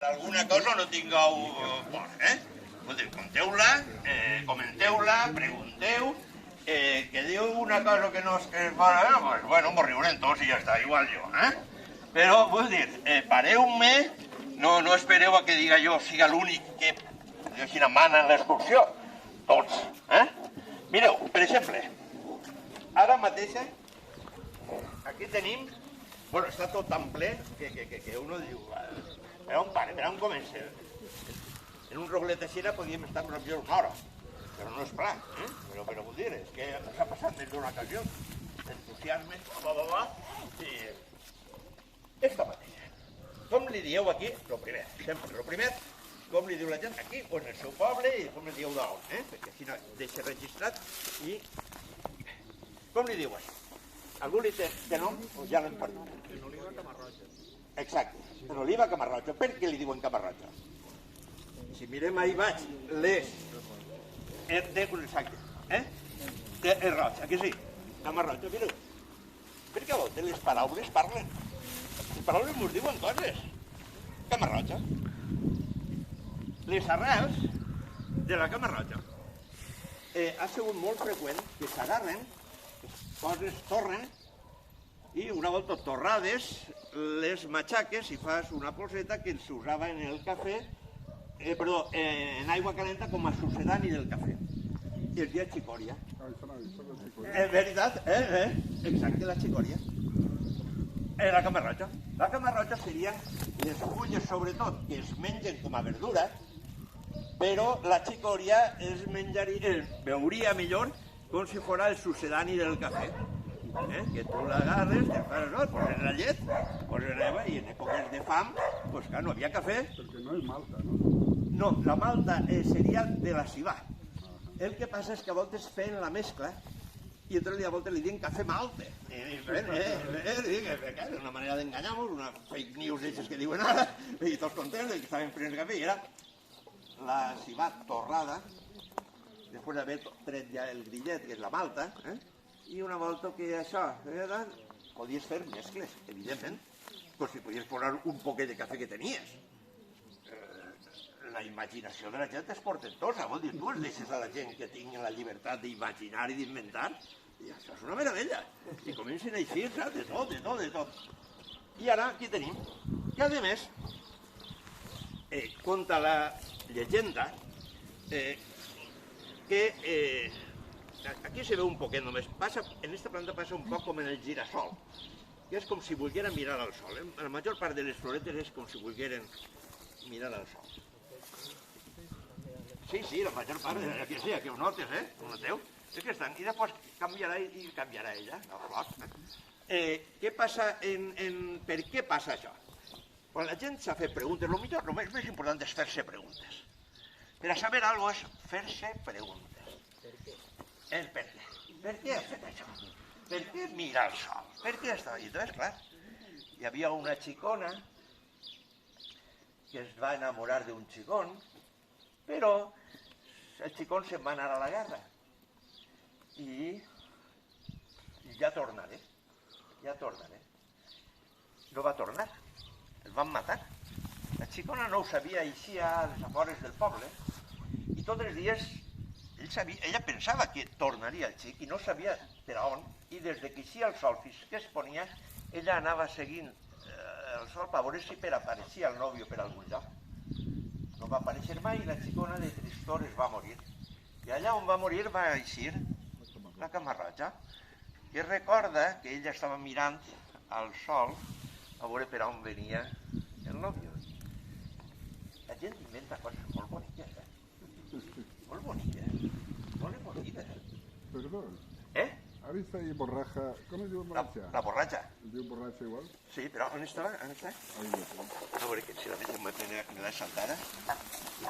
Alguna cosa no tingueu por, conteu-la, comenteu-la, pregunteu, que diu una cosa que no és que fora, pues bueno, mos riurem tots i ja està, igual jo, Però, vull dir, pareu-me, no espereu a que diga jo siga l'únic que així mana en l'excursió, tots, Mireu, per exemple, ara mateix, aquí tenim, bueno, està tot tan ple que uno diu, per on comença? En un roblet així podíem estar més o menys una hora, però no és clar, però vull dir, és que s'ha passat més d'una ocasió, entusiasme, i esta mateixa. Com li dieu aquí? Lo primer, sempre, lo primer, com li diu la gent aquí, o en el seu poble, i com li dieu d'on, perquè així no deixa registrat, i com li diu això? Algú li té nom o ja l'hem perdut? En oliva camarroja. Exacte, en oliva camarroja. Per què li diuen camarroja? Si mirem ahí baix, les... Exacte, és roja, que sí? Camarroja, mireu. Per què a voltes les paraules parlen? Les paraules ens diuen coses. Camarroja. Les arrels de la camarroja ha sigut molt freqüent que s'agarren, coses torren, i una volta torrades les matxaques i fas una polseta que s'usava en el cafè, en aigua calenta com a sucedani del cafè. I es deia xicòria. És veritat, exacte, la xicòria. La camarroja. La camarroja serien les fulles, sobretot, que es mengen com a verdura, però la xicòria es veuria millor com si fos el sucedani del cafè. Que tu l'agarres, te fas, poses la llet, poses l'aigua, i en èpoques de fam, doncs clar, no havia cafè. Perquè no és malta, no? No, la malta seria de la cibà. El que passa és que a voltes feien la mescla i a voltes li diuen cafè malte. És una manera d'enganyar-nos, una fake news d'aixes que diuen ara, i tots contents que estaven prenent cafè, i era la cibà torrada, després d'haver tret ja el grillet, que és la malta, i una volta que això, podies fer mescles, evidentment, com si podies posar un poquet de cafè que tenies. La imaginació de la gent és portentosa, vol dir, tu es deixes a la gent que tingui la llibertat d'imaginar i d'inventar, i això és una meravella. I comencen a eixir, de tot. I ara aquí tenim, que a més, conta la llegenda que aquí se veu un poquet només, en esta planta passa un poc com en el girasol, que és com si volgueren mirar al sol. La major part de les floretes és com si volgueren mirar al sol. Sí, la major part, aquí sí, aquí ho notes, ho noteu? És que estan, i després canviarà ella, la flor. Què passa, per què passa això? Quan la gent s'ha fet preguntes, el més important és fer-se preguntes. Per a saber alguna cosa és fer-se preguntes. El per què. Per què has fet això? Per què mira el sol? Per què estava allà? Entonces, clar, hi havia una xicona que es va enamorar d'un xicón, però el xicón se'n va anar a la guerra. I ja tornaré. No va tornar. El van matar. La xicona no ho sabia, eixia a les afores del poble, i tots els dies ella pensava que tornaria el xic i no sabia per a on, i des que eixia el sol fins que es ponia, ella anava seguint el sol per veure si apareixia el nòvio per algun lloc. No va aparèixer mai i la xicona de tristor es va morir. I allà on va morir va eixir la camarroja, que recorda que ella estava mirant al sol a veure per on venia el nòvio. La gent inventa coses molt boniques, molt boniques, molt emotives. Perdón. ¿Ha visto ahí borraja? ¿Cómo se diu en valencià? La borratxa. ¿Es diu borratxa igual? Sí, però on està? Ahí lo tengo. A veure, si la veig me l'he saltada.